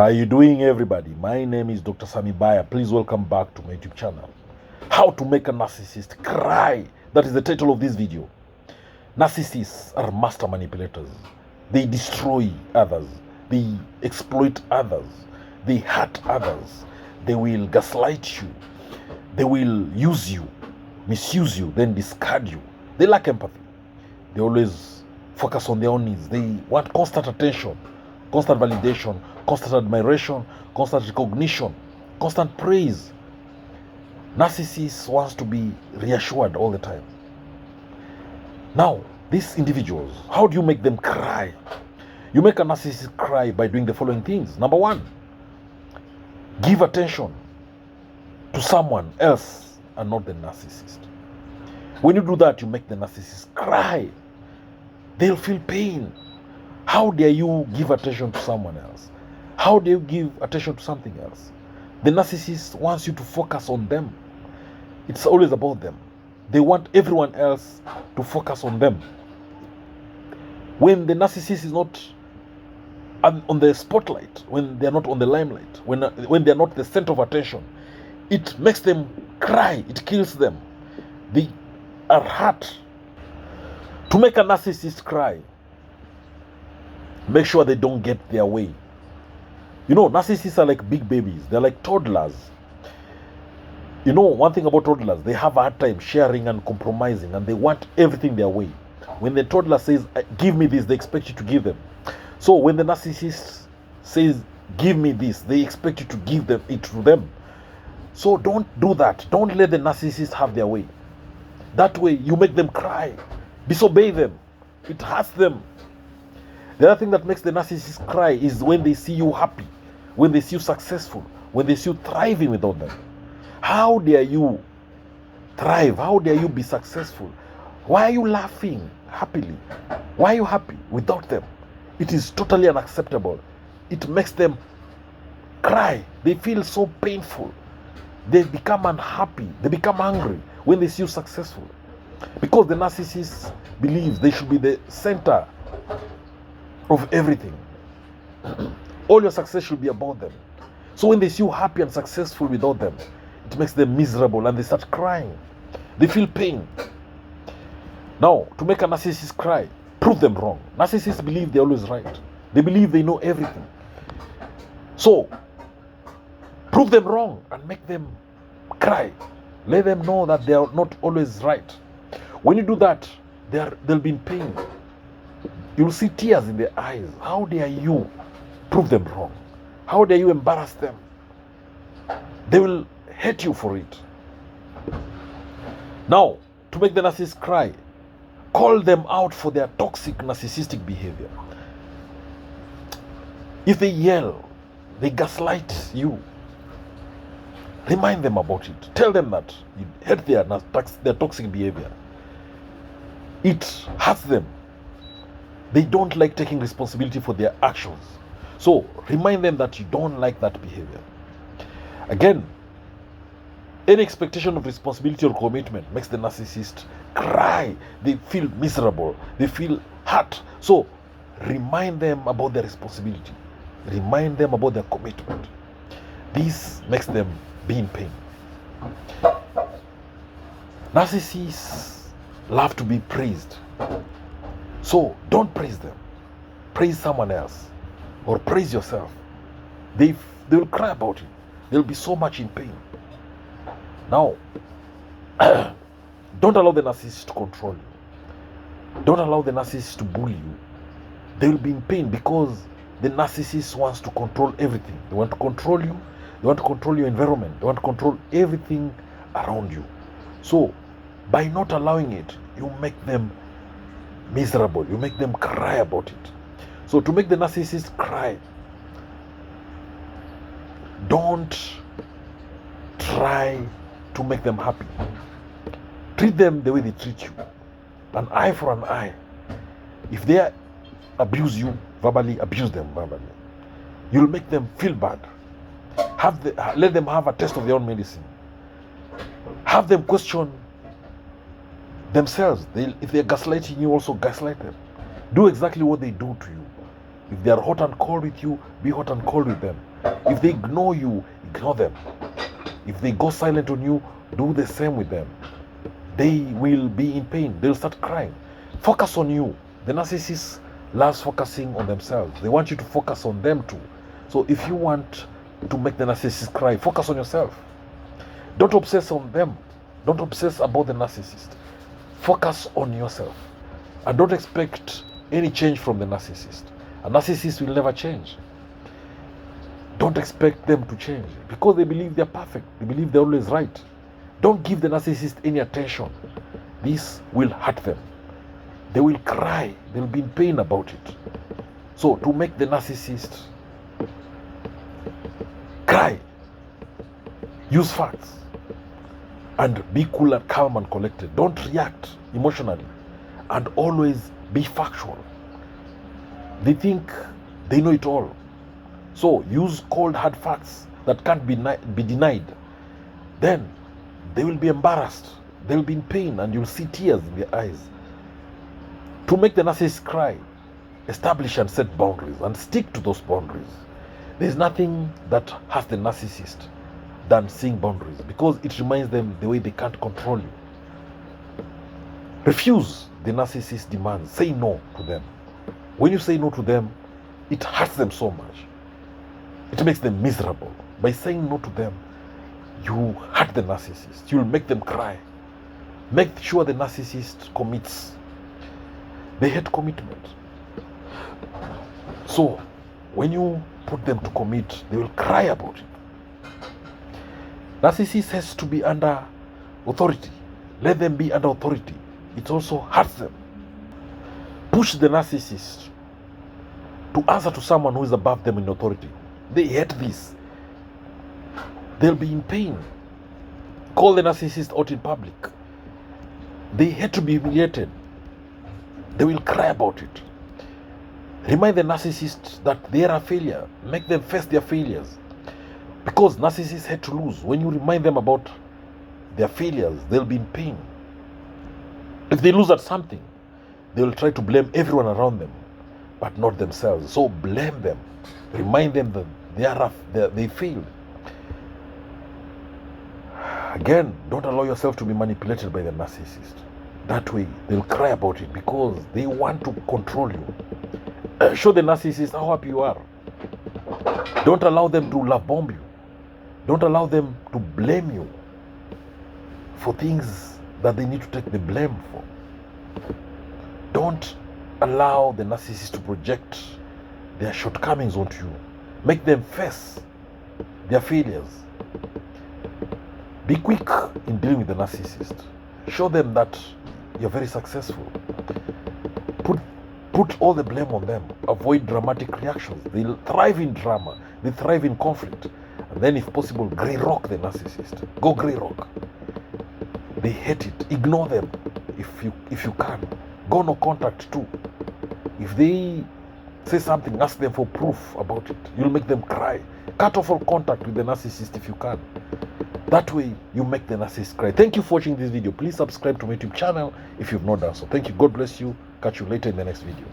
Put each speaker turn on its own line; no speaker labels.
How you doing, everybody? My name is Dr. Sami Baya. Please welcome back to my YouTube channel. How to make a narcissist cry. That is the title of this video. Narcissists are master manipulators. They destroy others. They exploit others. They hurt others. They will gaslight you. They will use you, misuse you, then discard you. They lack empathy. They always focus on their own needs. They want constant attention, constant validation, constant admiration, constant recognition, constant praise. Narcissists wants to be reassured all the time. Now, these individuals, how do you make them cry? You make a narcissist cry by doing the following things. Number one, give attention to someone else and not the narcissist. When you do that, you make the narcissist cry. They'll feel pain. How dare you give attention to someone else? How do you give attention to something else? The narcissist wants you to focus on them. It's always about them. They want everyone else to focus on them. When the narcissist is not on the spotlight, when they're not on the limelight, when they're not the center of attention, it makes them cry. It kills them. They are hurt. To make a narcissist cry, make sure they don't get their way. You know, narcissists are like big babies. They're like toddlers. You know, one thing about toddlers, they have a hard time sharing and compromising, and they want everything their way. When the toddler says, give me this, they expect you to give them. So when the narcissist says, give me this, they expect you to give them it to them. So don't do that. Don't let the narcissist have their way. That way, you make them cry. Disobey them. It hurts them. The other thing that makes the narcissist cry is when they see you happy, when they see you successful, when they see you thriving without them. How dare you thrive? How dare you be successful? Why are you laughing happily? Why are you happy without them? It is totally unacceptable. It makes them cry. They feel so painful. They become unhappy. They become angry when they see you successful. Because the narcissist believes they should be the center of everything. All your success should be about them. So when they see you happy and successful without them, it makes them miserable and they start crying. They feel pain. Now, to make a narcissist cry, prove them wrong. Narcissists believe they're always right. They believe they know everything. So, prove them wrong and make them cry. Let them know that they are not always right. When you do that, they'll be in pain. You'll see tears in their eyes. How dare you prove them wrong? How dare you embarrass them? They will hate you for it. Now, to make the narcissist cry, call them out for their toxic narcissistic behavior. If they yell, they gaslight you, remind them about it. Tell them that you hate their toxic behavior. It hurts them. They don't like taking responsibility for their actions. So remind them that you don't like that behavior. Again, any expectation of responsibility or commitment makes the narcissist cry. They feel miserable. They feel hurt. So remind them about their responsibility. Remind them about their commitment. This makes them be in pain. Narcissists love to be praised. So don't praise them. Praise someone else or praise yourself. They will cry about it. They'll be so much in pain. Now, don't allow the narcissist to control you. Don't allow the narcissist to bully you. They will be in pain because the narcissist wants to control everything. They want to control you. They want to control your environment. They want to control everything around you. So, by not allowing it, you make them miserable. You make them cry about it. So, to make the narcissist cry, don't try to make them happy. Treat them the way they treat you. An eye for an eye. If they abuse you verbally, abuse them verbally. You'll make them feel bad. Let them have a taste of their own medicine. Have them question themselves. If they're gaslighting you, also gaslight them. Do exactly what they do to you. If they are hot and cold with you, be hot and cold with them. If they ignore you, ignore them. If they go silent on you, do the same with them. They will be in pain. They'll start crying. Focus on you. The narcissist loves focusing on themselves. They want you to focus on them too. So if you want to make the narcissist cry, focus on yourself. Don't obsess on them. Don't obsess about the narcissist. Focus on yourself. And don't expect any change from the narcissist. A narcissist will never change. Don't expect them to change because they believe they're perfect. They believe they're always right. Don't give the narcissist any attention. This will hurt them. They will cry. They'll be in pain about it. So to make the narcissist cry, use facts and be cool and calm and collected. Don't react emotionally and always be factual. They think they know it all. So use cold hard facts that can't be denied. Then they will be embarrassed. They'll be in pain and you'll see tears in their eyes. To make the narcissist cry, establish and set boundaries and stick to those boundaries. There's nothing that hurts the narcissist than seeing boundaries because it reminds them the way they can't control you. Refuse the narcissist demands. Say no to them. When you say no to them, it hurts them so much. It makes them miserable. By saying no to them, you hurt the narcissist. You'll make them cry. Make sure the narcissist commits. They hate commitment. So, when you put them to commit, they will cry about it. Narcissist has to be under authority. Let them be under authority. It also hurts them. Push the narcissist to answer to someone who is above them in authority. They hate this. They'll be in pain. Call the narcissist out in public. They hate to be humiliated. They will cry about it. Remind the narcissist that they are a failure. Make them face their failures. Because narcissists hate to lose. When you remind them about their failures, they'll be in pain. If they lose at something, they will try to blame everyone around them, but not themselves. So blame them. Remind them that they failed. Again, don't allow yourself to be manipulated by the narcissist. That way, they'll cry about it because they want to control you. Show the narcissist how happy you are. Don't allow them to love bomb you. Don't allow them to blame you for things that they need to take the blame for. Don't allow the narcissist to project their shortcomings onto you. Make them face their failures. Be quick in dealing with the narcissist. Show them that you're very successful. Put all the blame on them. Avoid dramatic reactions. They thrive in drama. They thrive in conflict. And then if possible, grey rock the narcissist. Go grey rock. They hate it. Ignore them if you can. Go no contact too. If they say something, ask them for proof about it. You'll make them cry. Cut off all contact with the narcissist if you can. That way, you make the narcissist cry. Thank you for watching this video. Please subscribe to my YouTube channel if you've not done so. Thank you. God bless you. Catch you later in the next video.